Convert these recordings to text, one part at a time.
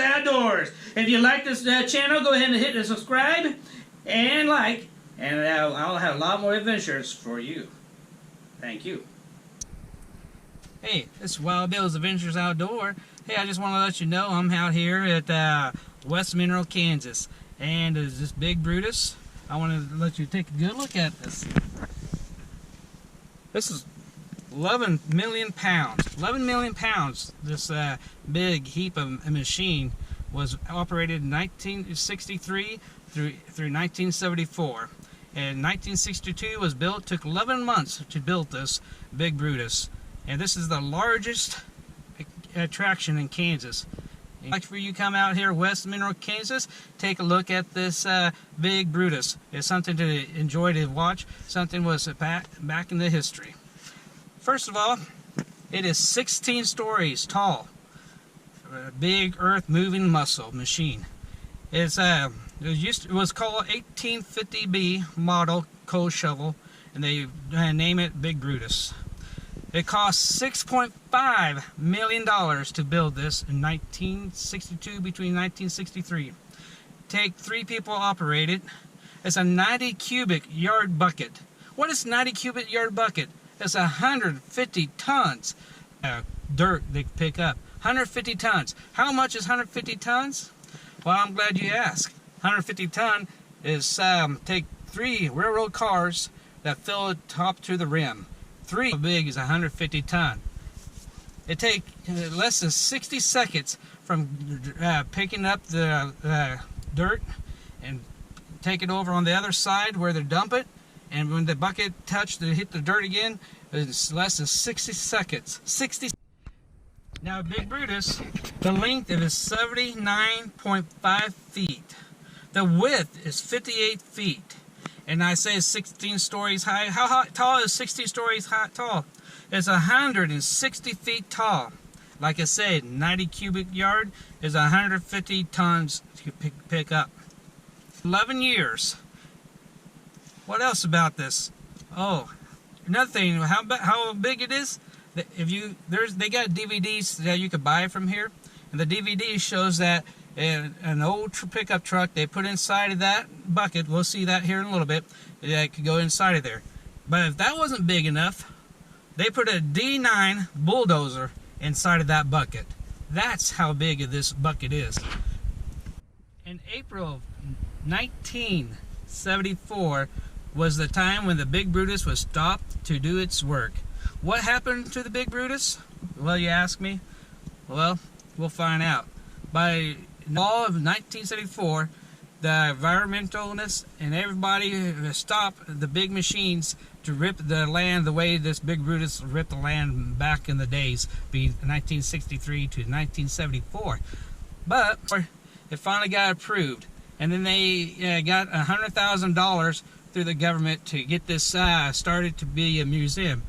Outdoors. If you like this channel, go ahead and hit the subscribe and like, and I'll have a lot more adventures for you. Thank you. Hey, this is Wild Bill's Adventures Outdoor. Hey, I just want to let you know I'm out here at West Mineral, Kansas. And there's this big Brutus. I want to let you take a good look at this. This is 11 million pounds. 11 million pounds. This big heap of a machine was operated in 1963 through 1974. And 1962 was built. Took 11 months to build this big Brutus. And this is the largest attraction in Kansas. Like for you come out here, West Mineral, Kansas, take a look at this big Brutus. It's something to enjoy to watch. Something was back in the history. First of all, it is 16 stories tall. A big earth-moving muscle machine. It was called 1850B model coal shovel, and they name it Big Brutus. It cost $6.5 million to build this in 1962, between 1963. Take 3 people operate it. It's a 90 cubic yard bucket. What is 90 cubic yard bucket? It's 150 tons dirt they pick up. 150 tons. How much is 150 tons? Well, I'm glad you asked. 150 ton is take 3 railroad cars that fill it top to the rim. 3 how big is 150 ton. It takes less than 60 seconds from picking up the dirt and take it over on the other side where they dump it, and when the bucket hit the dirt again, it's less than 60 seconds. 60. Now Big Brutus, the length of it is 79.5 feet. The width is 58 feet. And I say it's 16 stories high. How tall is 16 stories tall? It's 160 feet tall. Like I said, 90 cubic yard is 150 tons to pick up. 11 years. What else about this? Oh, another thing. How big it is? They got DVDs that you could buy from here, and the DVD shows that an old pickup truck they put inside of that bucket. We'll see that here in a little bit. That could go inside of there. But if that wasn't big enough, they put a D9 bulldozer inside of that bucket. That's how big this bucket is. In April of 1974 was the time when the Big Brutus was stopped to do its work. What happened to the Big Brutus? Well, you ask me. Well, we'll find out. By fall of 1974, the environmentalists and everybody stopped the big machines to rip the land the way this Big Brutus ripped the land back in the days, being 1963 to 1974. But it finally got approved, and then they got $100,000 through the government to get this started to be a museum.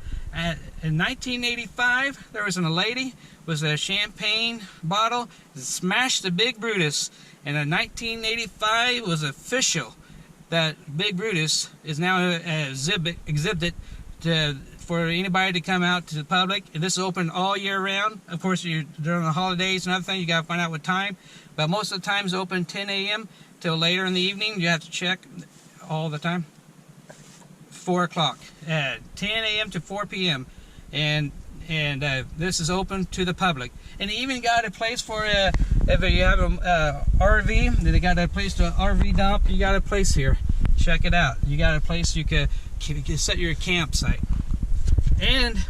In 1985, there was a lady with a champagne bottle that smashed the Big Brutus, and in 1985 it was official that Big Brutus is now an exhibit for anybody to come out to the public. And this is open all year round. Of course, during the holidays and other things, you got to find out what time. But most of the time it's open 10 a.m. till later in the evening. You have to check all the time. 4 o'clock, 10 a.m. to 4 p.m. and this is open to the public. And they even got a place for if you have an RV, they got a place to RV dump. You got a place here. Check it out. You got a place you can set your campsite. And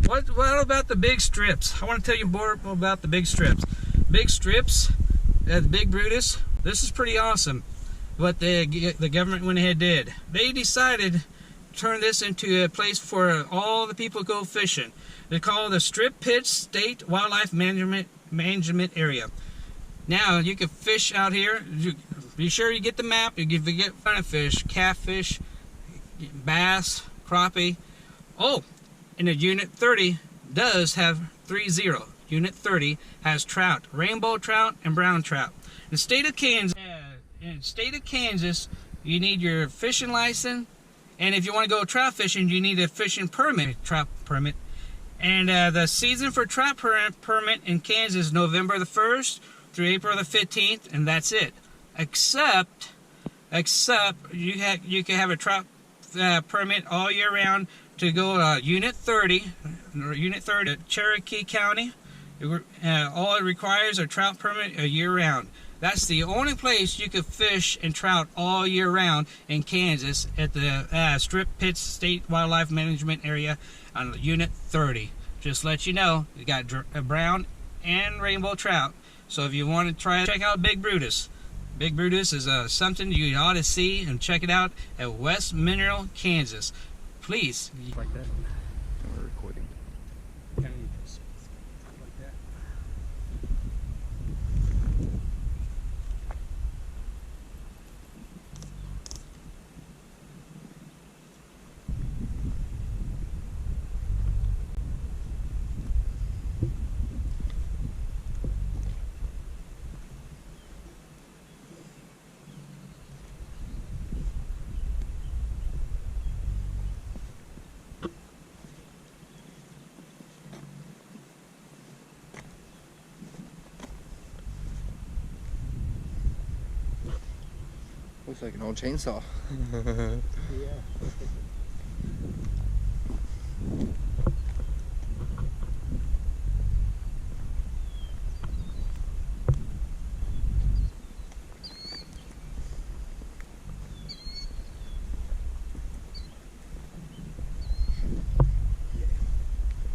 what about the big strips? I want to tell you more about the big strips. Big strips, the Big Brutus. This is pretty awesome. What the government went ahead and did. They decided to turn this into a place for all the people to go fishing. They call it the Strip Pitch State Wildlife Management Area. Now you can fish out here. Be sure you get the map. You get fun of fish, catfish, bass, crappie. Oh, and the Unit 30 does have 30. Unit 30 has trout, rainbow trout and brown trout. In the state of Kansas, you need your fishing license, and if you want to go trout fishing, you need a fishing permit, trout permit. And the season for trout permit in Kansas is November the 1st through April the 15th, and that's it. Except you can have a trout permit all year round to go Unit 30 Cherokee County. All it requires a trout permit a year round. That's the only place you can fish and trout all year round in Kansas, at the Strip Pits State Wildlife Management Area on Unit 30. Just let you know, you got brown and rainbow trout. So if you want to try it, check out Big Brutus. Big Brutus is something you ought to see and check it out at West Mineral, Kansas. Please. Like that. We're recording. Like that. Looks like an old chainsaw. Yeah.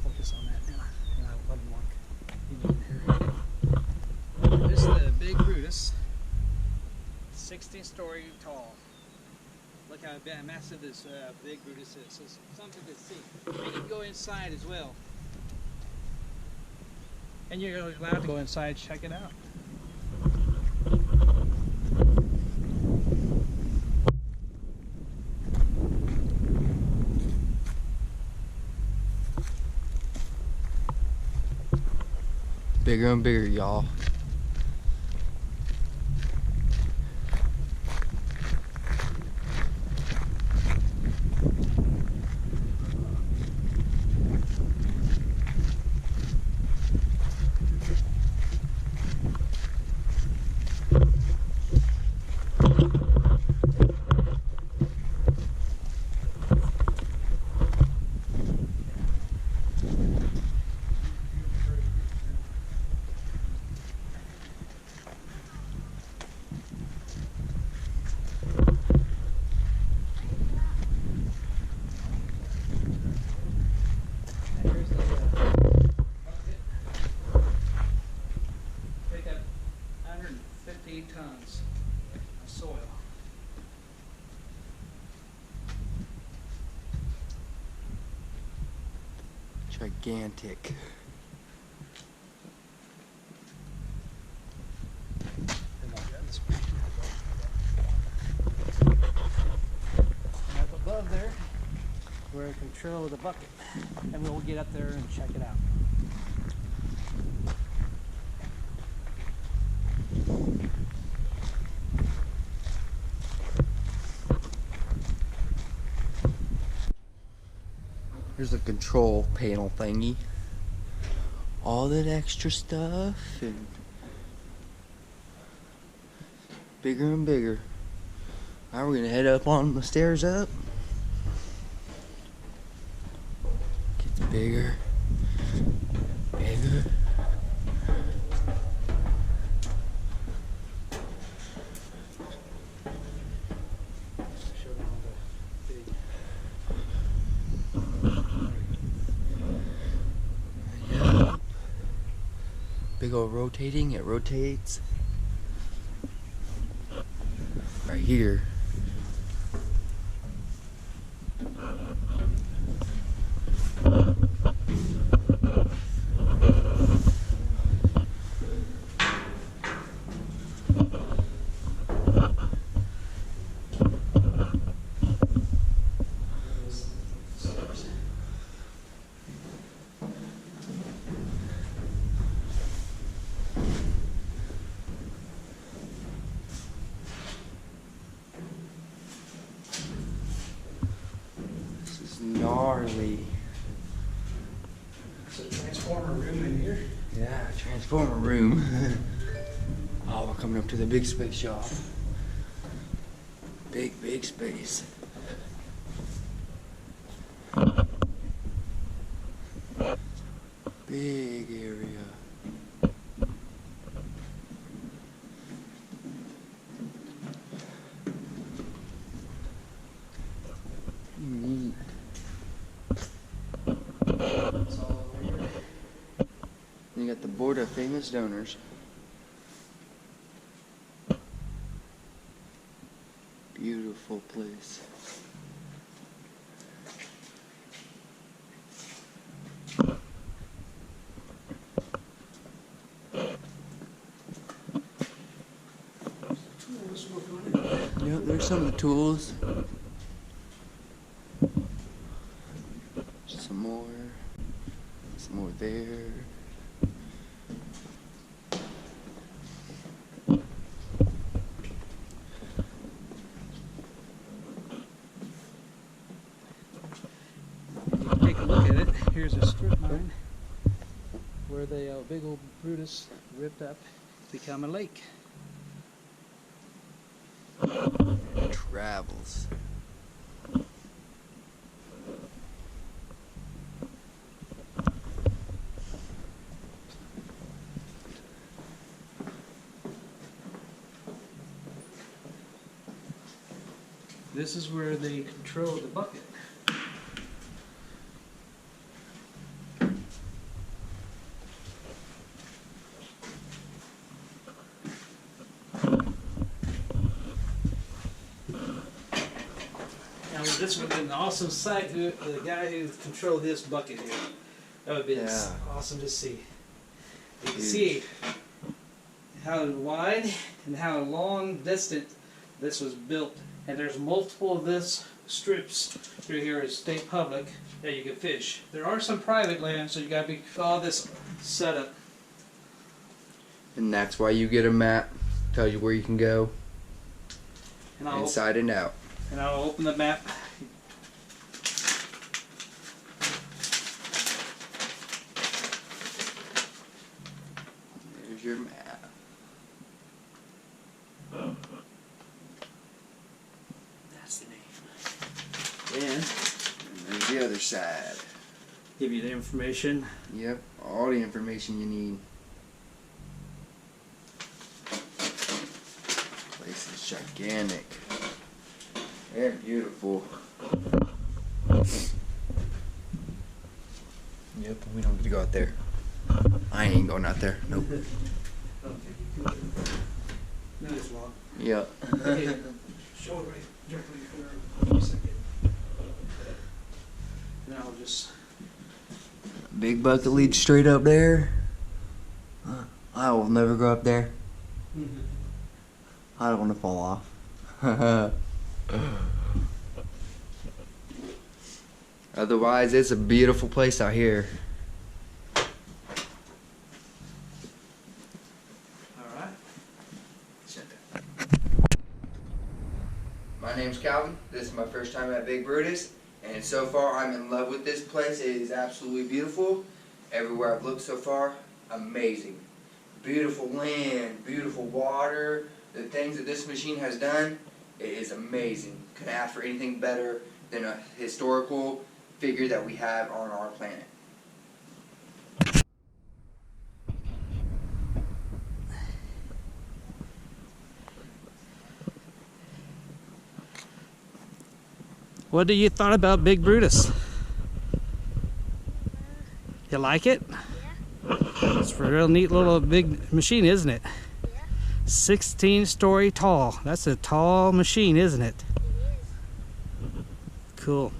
Focus on that now, and I'll let him walk. This is the Big Brutus. 60-story tall. Look how massive this Big Brutus is. So it's something to see. You can go inside as well. And you're allowed to go inside, check it out. Bigger and bigger, y'all. Tons of soil. Gigantic. And up above there, we're in control of the bucket, and we'll get up there and check it out. Here's the control panel thingy. All that extra stuff and bigger and bigger. Now we're gonna head up on the stairs up. Gets bigger, bigger. Big old rotating, it rotates. Right here. Gnarly. There's a transformer room in here. Yeah, transformer room. coming up to the big space shop. Big space. Big area. Neat. It's all over here. You got the board of famous donors. Beautiful place. Yep, there's some of the tools. Some more there. Take a look at it. Here's a strip mine where the big old Brutus ripped up to become a lake. Travels. This is where they control the bucket. Now this would have been an awesome sight. The guy who controlled this bucket here. That would be awesome to see. You can see how wide and how long distance this was built. And there's multiple of this strips through here as state public that you can fish. There are some private land, so you got to be all this set up. And that's why you get a map. Tells you where you can go. And Inside and out. And I'll open the map. There's your map. That's the name. And there's the other side. give you the information. Yep, all the information you need. Place is gigantic. They're beautiful. Yep, we don't get to go out there. I ain't going out there. Nope. No, it's long. Yep. Show it right directly for a second. And I'll just. Big bucket leads straight up there. I will never go up there. I don't want to fall off. Otherwise, it's a beautiful place out here. Alright. My name's Calvin. This is my first time at Big Brutus. And so far, I'm in love with this place. It is absolutely beautiful. Everywhere I've looked so far, amazing. Beautiful land, beautiful water. The things that this machine has done, it is amazing. Couldn't ask for anything better than a historical figure that we have on our planet. What do you thought about Big Brutus? You like it? Yeah. It's a real neat little big machine, isn't it? Yeah. 16-story tall. That's a tall machine, isn't it? It is. Cool.